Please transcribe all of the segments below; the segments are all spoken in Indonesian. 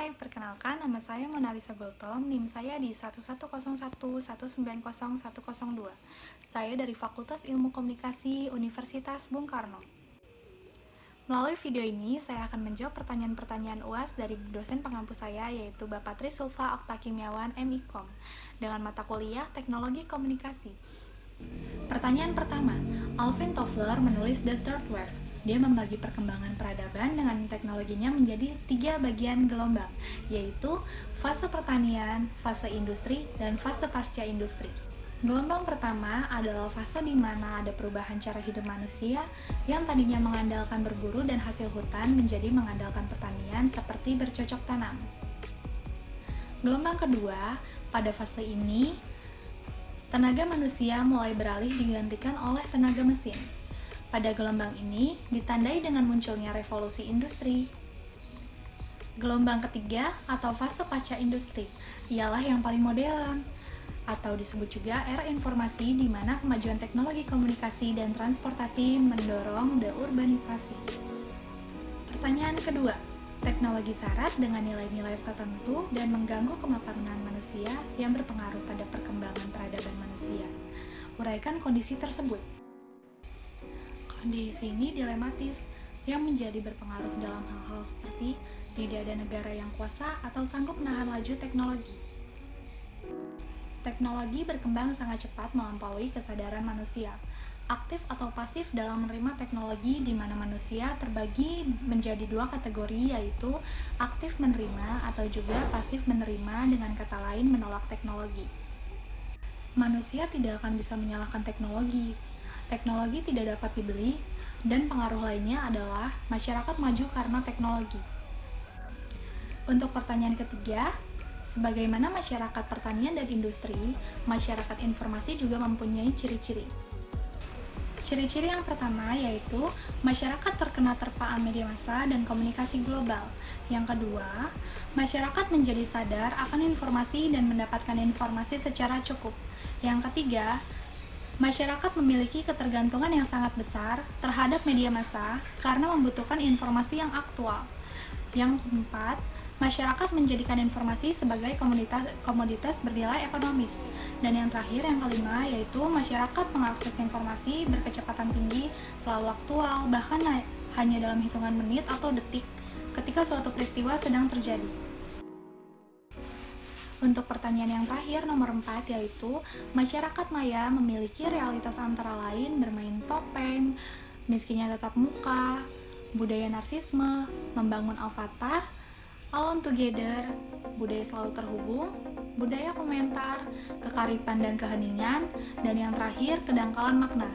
Hai, perkenalkan nama saya Monalisa Gultom, NIM saya di 1101190102. Saya dari Fakultas Ilmu Komunikasi Universitas Bung Karno. Melalui video ini, saya akan menjawab pertanyaan-pertanyaan UAS dari dosen pengampu saya, yaitu Bapak Tri Sulfa Oktakimiawan MIKOM, dengan mata kuliah Teknologi Komunikasi. Pertanyaan pertama, Alvin Toffler menulis The Third Wave. Dia membagi perkembangan peradaban dengan teknologinya menjadi 3 bagian gelombang, yaitu fase pertanian, fase industri, dan fase pasca industri. Gelombang pertama adalah fase di mana ada perubahan cara hidup manusia yang tadinya mengandalkan berburu dan hasil hutan menjadi mengandalkan pertanian seperti bercocok tanam. Gelombang kedua, pada fase ini, tenaga manusia mulai beralih digantikan oleh tenaga mesin. Pada gelombang ini ditandai dengan munculnya revolusi industri. Gelombang ketiga atau fase pasca industri ialah yang paling modern, atau disebut juga era informasi di mana kemajuan teknologi komunikasi dan transportasi mendorong deurbanisasi. Pertanyaan kedua, teknologi syarat dengan nilai-nilai tertentu dan mengganggu kemapanan manusia yang berpengaruh pada perkembangan peradaban manusia. Uraikan kondisi tersebut. Kondisi ini dilematis yang menjadi berpengaruh dalam hal-hal seperti tidak ada negara yang kuasa atau sanggup menahan laju teknologi. Teknologi berkembang sangat cepat melampaui kesadaran manusia. Aktif atau pasif dalam menerima teknologi di mana manusia terbagi menjadi 2 kategori, yaitu aktif menerima atau juga pasif menerima, dengan kata lain menolak teknologi. Manusia tidak akan bisa menyalahkan teknologi. Teknologi tidak dapat dibeli, dan pengaruh lainnya adalah masyarakat maju karena teknologi. Untuk pertanyaan ketiga, sebagaimana masyarakat pertanian dan industri, masyarakat informasi juga mempunyai ciri-ciri. Ciri-ciri yang pertama yaitu masyarakat terkena terpaan media massa dan komunikasi global. Yang kedua, masyarakat menjadi sadar akan informasi dan mendapatkan informasi secara cukup. Yang ketiga, masyarakat memiliki ketergantungan yang sangat besar terhadap media massa karena membutuhkan informasi yang aktual. Yang keempat, masyarakat menjadikan informasi sebagai komoditas bernilai ekonomis. Dan yang terakhir, yang kelima, yaitu masyarakat mengakses informasi berkecepatan tinggi, selalu aktual, bahkan hanya dalam hitungan menit atau detik ketika suatu peristiwa sedang terjadi. Untuk pertanyaan yang terakhir, nomor 4, yaitu masyarakat maya memiliki realitas antara lain bermain topeng, miskinnya tatap muka, budaya narsisme, membangun avatar, alone together, budaya selalu terhubung, budaya komentar, kekaripan dan keheningan, dan yang terakhir, kedangkalan makna.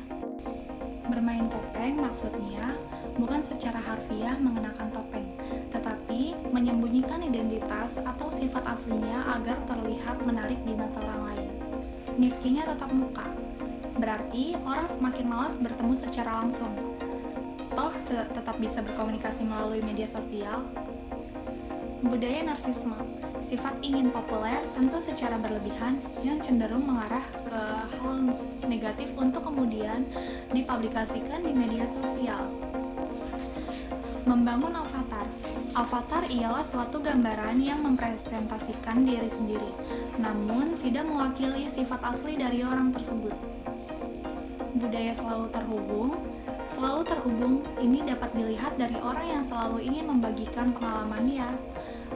Bermain topeng maksudnya bukan secara harfiah mengenakan topeng, tetapi menyembunyikan identitas atau sifat aslinya agar terlihat menarik di mata orang lain. Miskinnya tatap muka, berarti orang semakin malas bertemu secara langsung. Toh tetap bisa berkomunikasi melalui media sosial. Budaya narsisme, sifat ingin populer tentu secara berlebihan yang cenderung mengarah ke hal negatif untuk kemudian dipublikasikan di media sosial. Membangun avatar. Avatar ialah suatu gambaran yang mempresentasikan diri sendiri, namun tidak mewakili sifat asli dari orang tersebut. Budaya selalu terhubung ini dapat dilihat dari orang yang selalu ingin membagikan pengalamannya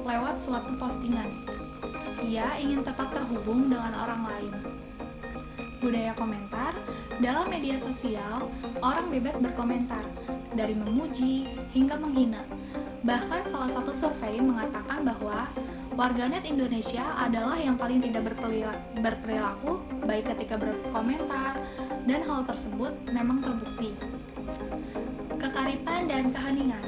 lewat suatu postingan. Ia ingin tetap terhubung dengan orang lain. Budaya komentar. Dalam media sosial, orang bebas berkomentar, dari memuji hingga menghina. Bahkan salah satu survei mengatakan bahwa warganet Indonesia adalah yang paling tidak berperilaku baik ketika berkomentar, dan hal tersebut memang terbukti. Kekaripan dan keheningan.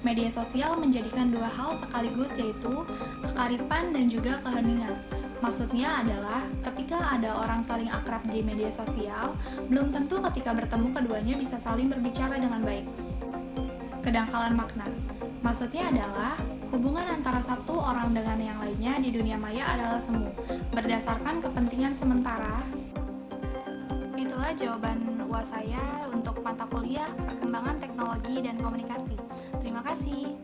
Media sosial menjadikan 2 hal sekaligus, yaitu kekaripan dan juga keheningan. Maksudnya adalah ketika ada orang saling akrab di media sosial, belum tentu ketika bertemu keduanya bisa saling berbicara dengan baik. Kedangkalan makna. Maksudnya adalah hubungan antara satu orang dengan yang lainnya di dunia maya adalah semu, berdasarkan kepentingan sementara. Itulah jawaban UAS saya untuk mata kuliah Perkembangan Teknologi dan Komunikasi. Terima kasih.